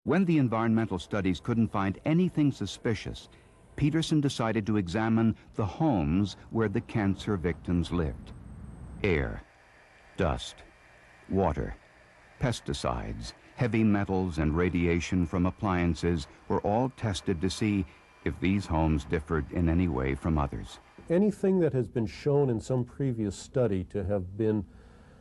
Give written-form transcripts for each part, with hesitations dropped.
When the environmental studies couldn't find anything suspicious, Peterson decided to examine the homes where the cancer victims lived. Air, dust, water, pesticides, heavy metals, and radiation from appliances were all tested to see if these homes differed in any way from others. Anything that has been shown in some previous study to have been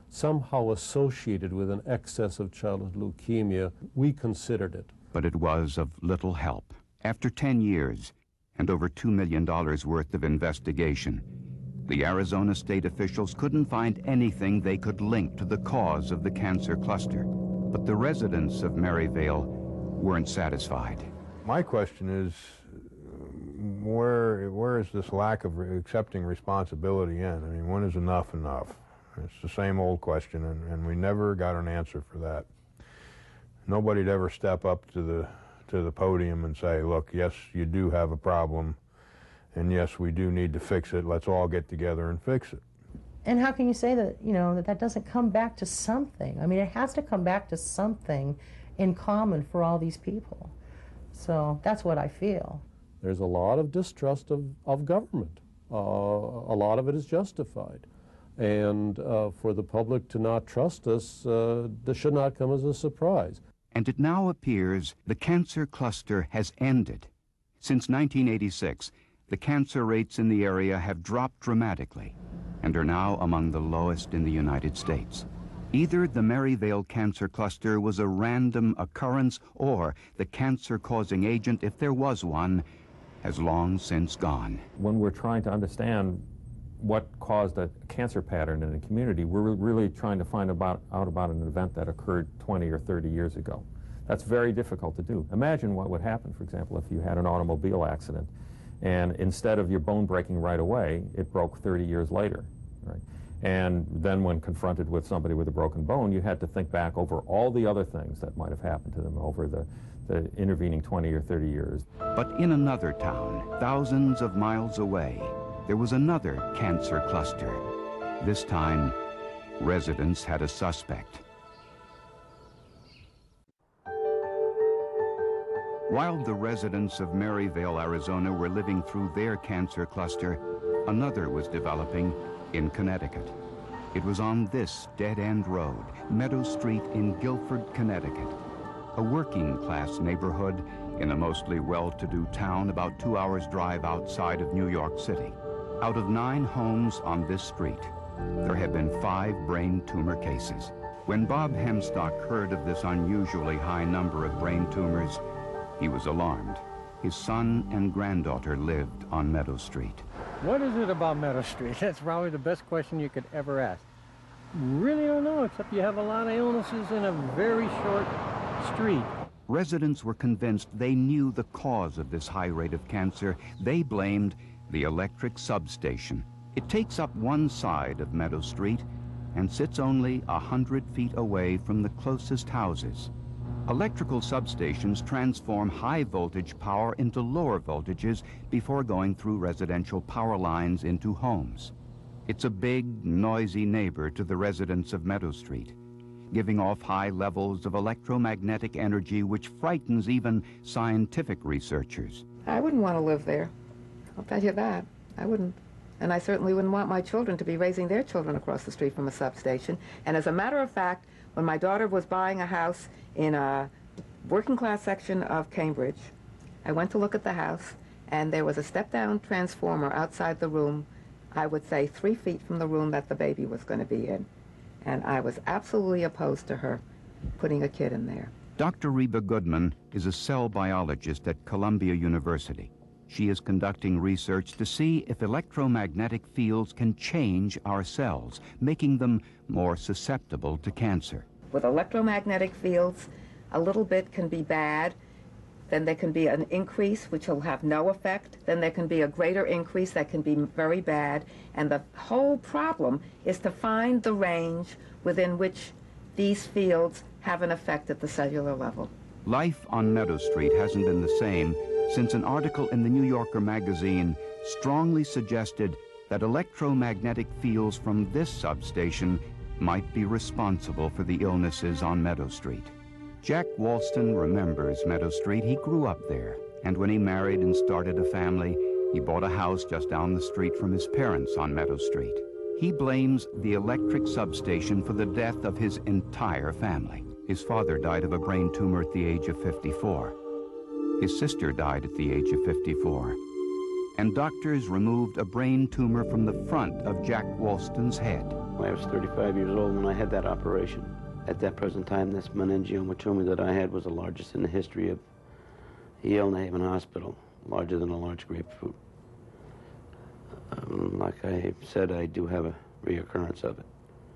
somehow associated with an excess of childhood leukemia, we considered it. But it was of little help. After 10 years and over $2 million worth of investigation, the Arizona state officials couldn't find anything they could link to the cause of the cancer cluster. But the residents of Maryvale weren't satisfied. My question is, where is this lack of accepting responsibility in? I mean, when is enough enough? It's the same old question, and we never got an answer for that. Nobody'd ever step up to the podium and say, look, yes, you do have a problem, and yes, we do need to fix it. Let's all get together and fix it. And how can you say that, that doesn't come back to something? I mean, it has to come back to something in common for all these people. So that's what I feel. There's a lot of distrust of government. A lot of it is justified. And for the public to not trust us, this should not come as a surprise. And it now appears the cancer cluster has ended. Since 1986, the cancer rates in the area have dropped dramatically and are now among the lowest in the United States. Either the Maryvale cancer cluster was a random occurrence, or the cancer-causing agent, if there was one, has long since gone. When we're trying to understand what caused a cancer pattern in a community, we're really trying to find out about an event that occurred 20 or 30 years ago. That's very difficult to do. Imagine what would happen, for example, if you had an automobile accident and instead of your bone breaking right away, it broke 30 years later, right? And then when confronted with somebody with a broken bone, you had to think back over all the other things that might have happened to them over the intervening 20 or 30 years. But in another town, thousands of miles away, there was another cancer cluster. This time, residents had a suspect. While the residents of Maryvale, Arizona were living through their cancer cluster, another was developing in Connecticut. It was on this dead-end road, Meadow Street in Guilford, Connecticut, a working-class neighborhood in a mostly well-to-do town about 2 hours' drive outside of New York City. Out of 9 homes on this street, there had been 5 brain tumor cases. When Bob Hemstock heard of this unusually high number of brain tumors, he was alarmed. His son and granddaughter lived on Meadow Street. What is it about Meadow Street? That's probably the best question you could ever ask. Really don't know, except you have a lot of illnesses in a very short street. Residents were convinced they knew the cause of this high rate of cancer. They blamed the electric substation. It takes up one side of Meadow Street and sits only 100 feet away from the closest houses. Electrical substations transform high voltage power into lower voltages before going through residential power lines into homes. It's a big, noisy neighbor to the residents of Meadow Street, giving off high levels of electromagnetic energy which frightens even scientific researchers. I wouldn't want to live there. I'll tell you that. I wouldn't. And I certainly wouldn't want my children to be raising their children across the street from a substation. And as a matter of fact, when my daughter was buying a house in a working-class section of Cambridge, I went to look at the house, and there was a step-down transformer outside the room, I would say 3 feet from the room that the baby was going to be in. And I was absolutely opposed to her putting a kid in there. Dr. Reba Goodman is a cell biologist at Columbia University. She is conducting research to see if electromagnetic fields can change our cells, making them more susceptible to cancer. With electromagnetic fields, a little bit can be bad, then there can be an increase which will have no effect, then there can be a greater increase that can be very bad, and the whole problem is to find the range within which these fields have an effect at the cellular level. Life on Meadow Street hasn't been the same since an article in the New Yorker magazine strongly suggested that electromagnetic fields from this substation might be responsible for the illnesses on Meadow Street. Jack Walston remembers Meadow Street. He grew up there, and when he married and started a family, he bought a house just down the street from his parents on Meadow Street. He blames the electric substation for the death of his entire family. His father died of a brain tumor at the age of 54. His sister died at the age of 54. And doctors removed a brain tumor from the front of Jack Walston's head. I was 35 years old when I had that operation. At that present time, this meningioma tumor that I had was the largest in the history of Yale New Haven Hospital, larger than a large grapefruit. Like I said, I do have a reoccurrence of it.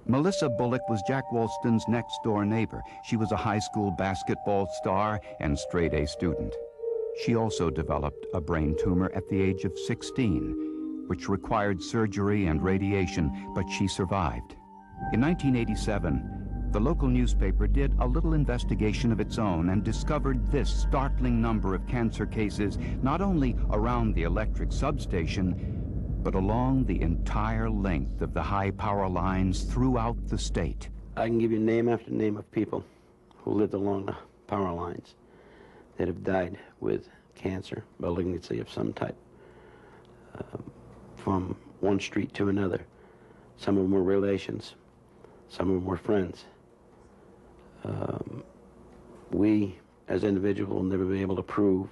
Melissa Bullock was Jack Walston's next-door neighbor. She was a high school basketball star and straight-A student. She also developed a brain tumor at the age of 16, which required surgery and radiation, but she survived. In 1987, the local newspaper did a little investigation of its own and discovered this startling number of cancer cases, not only around the electric substation, but along the entire length of the high power lines throughout the state. I can give you name after name of people who lived along the power lines that have died with cancer, malignancy of some type, from one street to another. Some of them were relations, some of them were friends. We, as individuals, will never be able to prove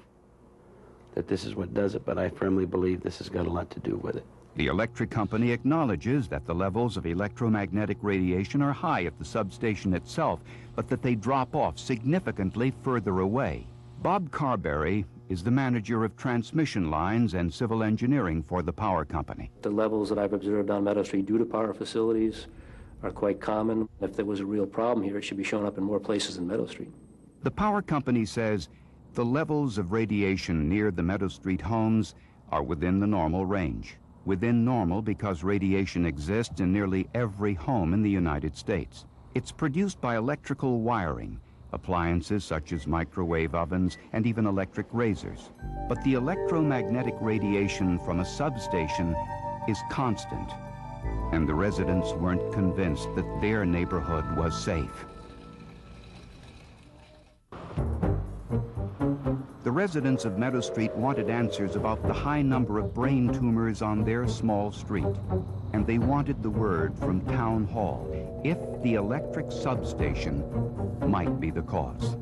that this is what does it, but I firmly believe this has got a lot to do with it. The electric company acknowledges that the levels of electromagnetic radiation are high at the substation itself, but that they drop off significantly further away. Bob Carberry is the manager of transmission lines and civil engineering for the power company. The levels that I've observed on Meadow Street due to power facilities are quite common. If there was a real problem here, it should be showing up in more places than Meadow Street. The power company says the levels of radiation near the Meadow Street homes are within the normal range. Within normal because radiation exists in nearly every home in the United States. It's produced by electrical wiring, appliances such as microwave ovens, and even electric razors. But the electromagnetic radiation from a substation is constant, and the residents weren't convinced that their neighborhood was safe. The residents of Meadow Street wanted answers about the high number of brain tumors on their small street, and they wanted the word from Town Hall if the electric substation might be the cause.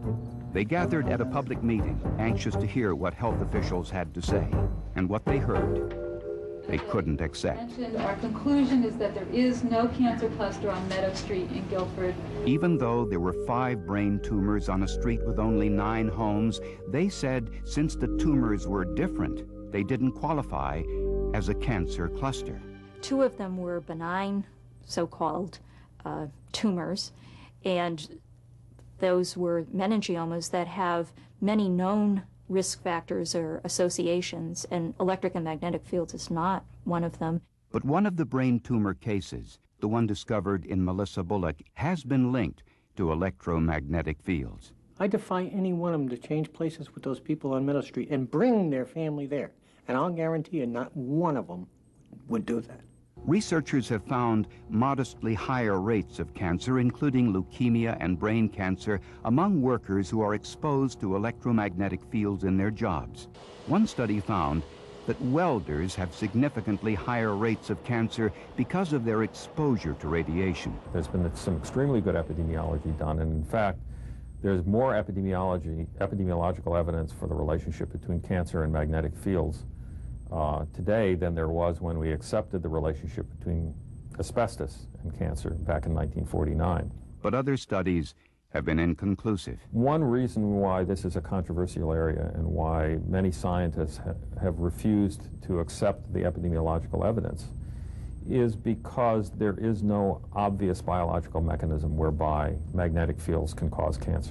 They gathered at a public meeting, anxious to hear what health officials had to say, and what they heard they couldn't accept. Our conclusion is that there is no cancer cluster on Meadow Street in Guilford. Even though there were 5 brain tumors on a street with only 9 homes, they said since the tumors were different, they didn't qualify as a cancer cluster. 2 of them were benign, so-called tumors, and those were meningiomas that have many known risk factors or associations, and electric and magnetic fields is not one of them. But one of the brain tumor cases, the one discovered in Melissa Bullock, has been linked to electromagnetic fields. I defy any one of them to change places with those people on Meadow Street and bring their family there. And I'll guarantee you not one of them would do that. Researchers have found modestly higher rates of cancer, including leukemia and brain cancer, among workers who are exposed to electromagnetic fields in their jobs. One study found that welders have significantly higher rates of cancer because of their exposure to radiation. There's been some extremely good epidemiology done, and in fact, there's more epidemiological evidence for the relationship between cancer and magnetic fields today than there was when we accepted the relationship between asbestos and cancer back in 1949. But other studies have been inconclusive. One reason why this is a controversial area and why many scientists have refused to accept the epidemiological evidence is because there is no obvious biological mechanism whereby magnetic fields can cause cancer.